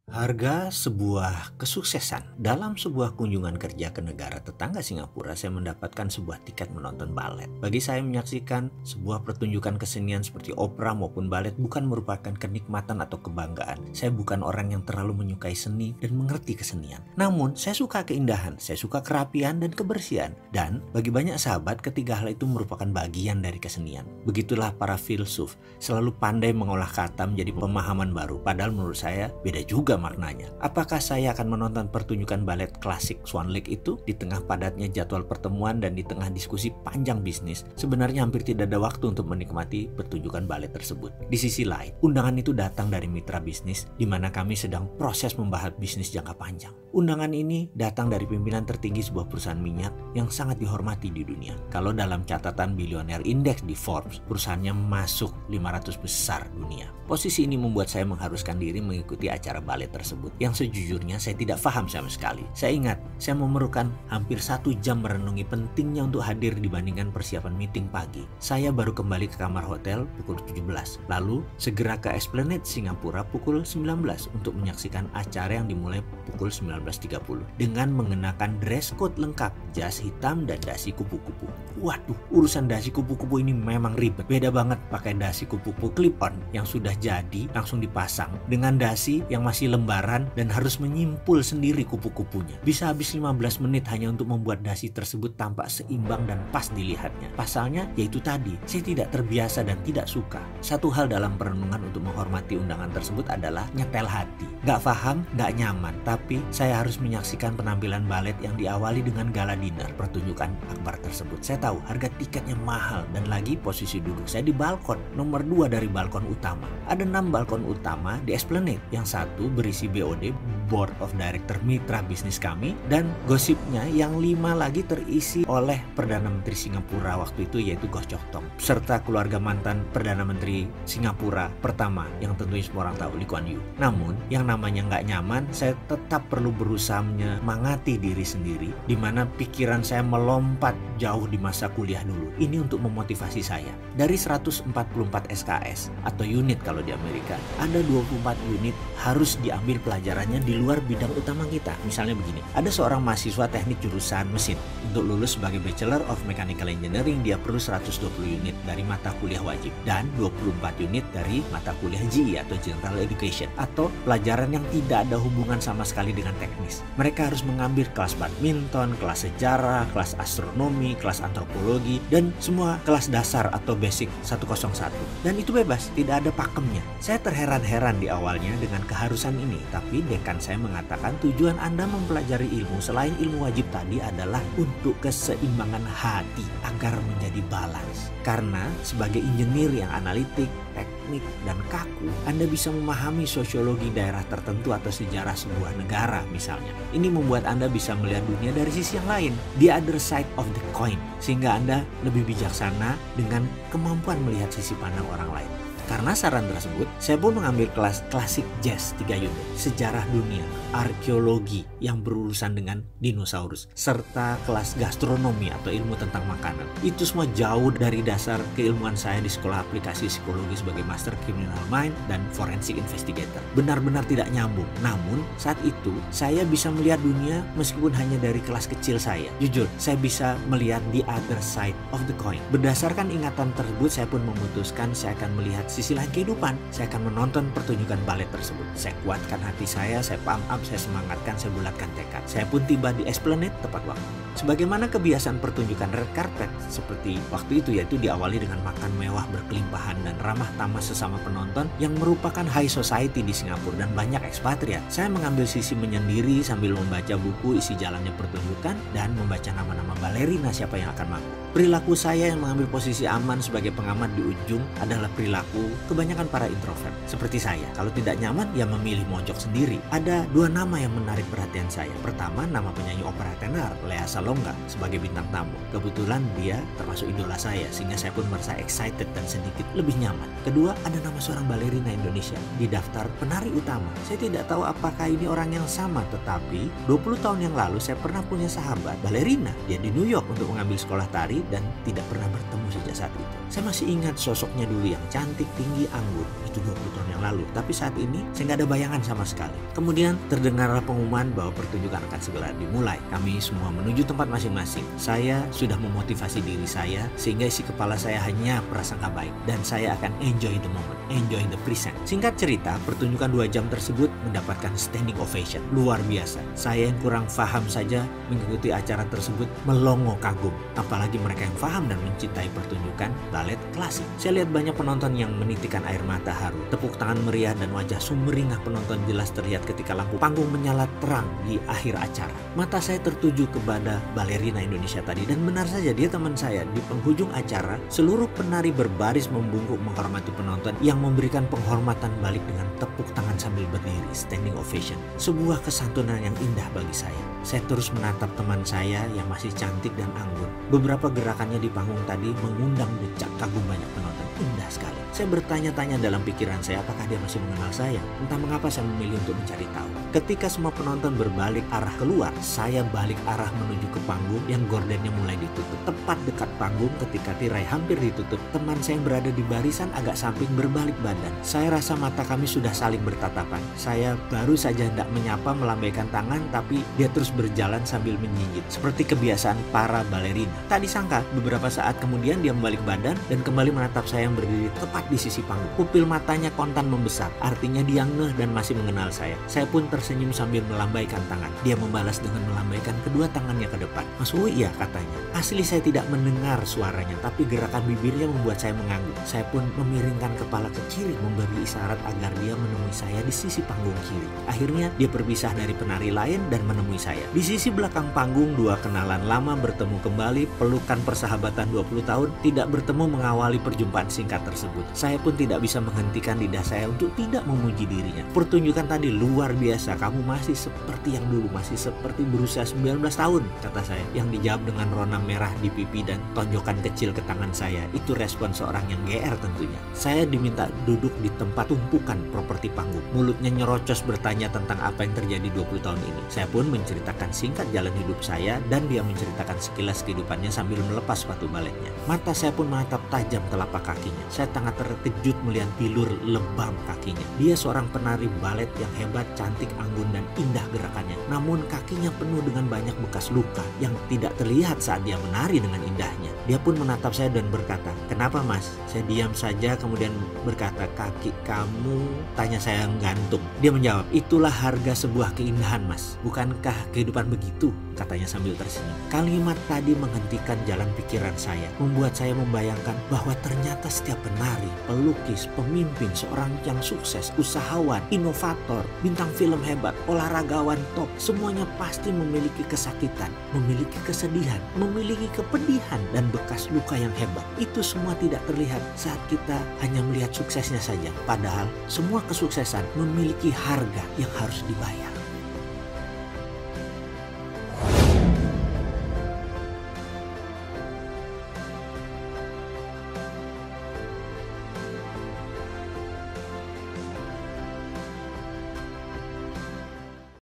Harga sebuah kesuksesan. Dalam sebuah kunjungan kerja ke negara tetangga Singapura, saya mendapatkan sebuah tiket menonton balet. Bagi saya, menyaksikan sebuah pertunjukan kesenian seperti opera maupun balet bukan merupakan kenikmatan atau kebanggaan. Saya bukan orang yang terlalu menyukai seni dan mengerti kesenian. Namun, saya suka keindahan, saya suka kerapian dan kebersihan. Dan bagi banyak sahabat, ketiga hal itu merupakan bagian dari kesenian. Begitulah para filsuf, selalu pandai mengolah kata menjadi pemahaman baru. Padahal menurut saya, beda juga maknanya. Apakah saya akan menonton pertunjukan balet klasik Swan Lake itu di tengah padatnya jadwal pertemuan dan di tengah diskusi panjang bisnis? Sebenarnya hampir tidak ada waktu untuk menikmati pertunjukan balet tersebut. Di sisi lain, undangan itu datang dari mitra bisnis di mana kami sedang proses membahas bisnis jangka panjang. Undangan ini datang dari pimpinan tertinggi sebuah perusahaan minyak yang sangat dihormati di dunia. Kalau dalam catatan bilioner indeks di Forbes, perusahaannya masuk 500 besar dunia. Posisi ini membuat saya mengharuskan diri mengikuti acara balet tersebut yang sejujurnya saya tidak paham sama sekali. Saya ingat, saya memerlukan hampir 1 jam merenungi pentingnya untuk hadir dibandingkan persiapan meeting pagi. Saya baru kembali ke kamar hotel pukul 17, lalu segera ke Esplanade Singapura pukul 19 untuk menyaksikan acara yang dimulai pukul 19.30 dengan mengenakan dress code lengkap, jas hitam dan dasi kupu-kupu. Waduh, urusan dasi kupu-kupu ini memang ribet. Beda banget pakai dasi kupu-kupu clip-on yang sudah jadi langsung dipasang dengan dasi yang masih lembaran dan harus menyimpul sendiri kupu-kupunya. Bisa habis 15 menit hanya untuk membuat dasi tersebut tampak seimbang dan pas dilihatnya. Pasalnya yaitu tadi, saya tidak terbiasa dan tidak suka. Satu hal dalam perenungan untuk menghormati undangan tersebut adalah nyetel hati. Gak paham, gak nyaman, tapi saya harus menyaksikan penampilan balet yang diawali dengan gala dinner pertunjukan akbar tersebut. Saya tahu harga tiketnya mahal dan lagi posisi duduk saya di balkon nomor 2 dari balkon utama. Ada 6 balkon utama di Esplanade. Yang satu berisi BOD, Board of Director mitra bisnis kami, dan gosipnya yang 5 lagi terisi oleh Perdana Menteri Singapura waktu itu yaitu Goh Chok Tong serta keluarga mantan Perdana Menteri Singapura pertama yang tentunya semua orang tahu, Lee Kuan Yew. Namun yang namanya nggak nyaman, saya tetap perlu berusaha menyemangati diri sendiri di mana pikiran saya melompat jauh di masa kuliah dulu. Ini untuk memotivasi saya. Dari 144 SKS atau unit kalau di Amerika, ada 24 unit harus diambil pelajarannya di luar bidang utama kita. Misalnya begini, ada seorang mahasiswa teknik jurusan mesin. Untuk lulus sebagai Bachelor of Mechanical Engineering, dia perlu 120 unit dari mata kuliah wajib dan 24 unit dari mata kuliah GE atau General Education atau pelajaran yang tidak ada hubungan sama sekali dengan teknis. Mereka harus mengambil kelas badminton, kelas sejarah, kelas astronomi, kelas antropologi, dan semua kelas dasar atau basic 101. Dan itu bebas, tidak ada pakemnya. Saya terheran-heran di awalnya dengan keharusan ini, tapi dekan saya mengatakan tujuan Anda mempelajari ilmu selain ilmu wajib tadi adalah untuk keseimbangan hati agar menjadi balance. Karena sebagai engineer yang analitik, teknik, dan kaku, Anda bisa memahami sosiologi daerah tertentu atau sejarah sebuah negara misalnya. Ini membuat Anda bisa melihat dunia dari sisi yang lain, the other side of the coin, sehingga Anda lebih bijaksana dengan kemampuan melihat sisi pandang orang lain. Karena saran tersebut, saya pun mengambil kelas klasik jazz 3 unit, sejarah dunia, arkeologi yang berurusan dengan dinosaurus, serta kelas gastronomi atau ilmu tentang makanan. Itu semua jauh dari dasar keilmuan saya di sekolah aplikasi psikologi sebagai Master Criminal Mind dan Forensic Investigator. Benar-benar tidak nyambung. Namun, saat itu saya bisa melihat dunia meskipun hanya dari kelas kecil saya. Jujur, saya bisa melihat the other side of the coin. Berdasarkan ingatan tersebut, saya pun memutuskan saya akan melihat sisi lain kehidupan. Saya akan menonton pertunjukan balet tersebut. Saya kuatkan hati saya pump up, saya semangatkan, saya bulatkan tekad. Saya pun tiba di Esplanade tepat waktu. Sebagaimana kebiasaan pertunjukan red carpet seperti waktu itu, yaitu diawali dengan makan mewah berkelimpahan dan ramah tamah sesama penonton yang merupakan high society di Singapura dan banyak ekspatriat. Saya mengambil sisi menyendiri sambil membaca buku isi jalannya pertunjukan dan membaca nama-nama balerina siapa yang akan mampu. Perilaku saya yang mengambil posisi aman sebagai pengamat di ujung adalah perilaku kebanyakan para introvert seperti saya. Kalau tidak nyaman, ya memilih mojok sendiri. Ada 2 nama yang menarik perhatian saya. Pertama, nama penyanyi opera tenor Lea Salonga sebagai bintang tamu. Kebetulan dia termasuk idola saya, sehingga saya pun merasa excited dan sedikit lebih nyaman. Kedua, ada nama seorang balerina Indonesia di daftar penari utama. Saya tidak tahu apakah ini orang yang sama, tetapi 20 tahun yang lalu saya pernah punya sahabat balerina. Dia di New York untuk mengambil sekolah tari dan tidak pernah bertemu sejak saat itu. Saya masih ingat sosoknya dulu yang cantik, setinggi anggun. Itu 20 tahun yang lalu. Tapi saat ini saya nggak ada bayangan sama sekali. Kemudian terdengarlah pengumuman bahwa pertunjukan akan segera dimulai. Kami semua menuju tempat masing-masing. Saya sudah memotivasi diri saya sehingga isi kepala saya hanya prasangka baik. Dan saya akan enjoy the moment, enjoy the present. Singkat cerita, pertunjukan 2 jam tersebut mendapatkan standing ovation. Luar biasa. Saya yang kurang paham saja mengikuti acara tersebut melongo kagum. Apalagi mereka yang paham dan mencintai pertunjukan balet klasik. Saya lihat banyak penonton yang menitikan air mata haru. Tepuk tangan meriah dan wajah sumringah penonton jelas terlihat ketika lampu panggung menyala terang di akhir acara. Mata saya tertuju kepada balerina Indonesia tadi dan benar saja dia teman saya. Di penghujung acara, seluruh penari berbaris membungkuk menghormati penonton yang memberikan penghormatan balik dengan tepuk tangan sambil berdiri, standing ovation. Sebuah kesantunan yang indah bagi saya. Saya terus menatap teman saya yang masih cantik dan anggun. Beberapa gerakannya di panggung tadi mengundang decak kagum banyak penonton. Indah sekali. Saya bertanya-tanya dalam pikiran saya apakah dia masih mengenal saya. Entah mengapa saya memilih untuk mencari tahu. Ketika semua penonton berbalik arah keluar, saya balik arah menuju ke panggung yang gordennya mulai ditutup. Tepat dekat panggung ketika tirai hampir ditutup, teman saya yang berada di barisan agak samping berbalik badan. Saya rasa mata kami sudah saling bertatapan. Saya baru saja hendak menyapa melambaikan tangan, tapi dia terus berjalan sambil menyinjit seperti kebiasaan para balerina. Tak disangka beberapa saat kemudian dia membalik badan dan kembali menatap saya yang berdiri tepat di sisi panggung. Pupil matanya kontan membesar, artinya dia ngeh dan masih mengenal saya. Saya pun tersenyum sambil melambaikan tangan. Dia membalas dengan melambaikan kedua tangannya ke depan. "Mas Uwi ya?" katanya. Asli saya tidak mendengar suaranya, tapi gerakan bibirnya membuat saya mengangguk. Saya pun memiringkan kepala ke kiri memberi isyarat agar dia menemui saya di sisi panggung kiri. Akhirnya dia berpisah dari penari lain dan menemui saya. Di sisi belakang panggung, 2 kenalan lama bertemu kembali, pelukan persahabatan 20 tahun tidak bertemu mengawali perjumpaan singkat tersebut. Saya pun tidak bisa menghentikan lidah saya untuk tidak memuji dirinya. "Pertunjukan tadi luar biasa, kamu masih seperti yang dulu, masih seperti berusia 19 tahun, kata saya. Yang dijawab dengan rona merah di pipi dan tonjokan kecil ke tangan saya. Itu respon seorang yang GR tentunya. Saya diminta duduk di tempat tumpukan properti panggung. Mulutnya nyerocos bertanya tentang apa yang terjadi 20 tahun ini. Saya pun menceritakan singkat jalan hidup saya dan dia menceritakan sekilas kehidupannya sambil melepas sepatu baletnya. Mata saya pun menatap tajam telapak kakinya. Saya sangat terkejut melihat bilur lebam kakinya. Dia seorang penari balet yang hebat, cantik, anggun dan indah gerakannya. Namun kakinya penuh dengan banyak bekas luka yang tidak terlihat saat dia menari dengan indahnya. Dia pun menatap saya dan berkata, "Kenapa Mas?" Saya diam saja kemudian berkata, "Kaki kamu?" Tanya saya gantung. Dia menjawab, "Itulah harga sebuah keindahan Mas. Bukankah kehidupan begitu?" katanya sambil tersenyum. Kalimat tadi menghentikan jalan pikiran saya, membuat saya membayangkan bahwa ternyata setiap penari, pelukis, pemimpin, seorang yang sukses, usahawan, inovator, bintang film hebat, olahragawan top, semuanya pasti memiliki kesakitan, memiliki kesedihan, memiliki kepedihan dan bekas luka yang hebat. Itu semua tidak terlihat saat kita hanya melihat suksesnya saja. Padahal semua kesuksesan memiliki harga yang harus dibayar.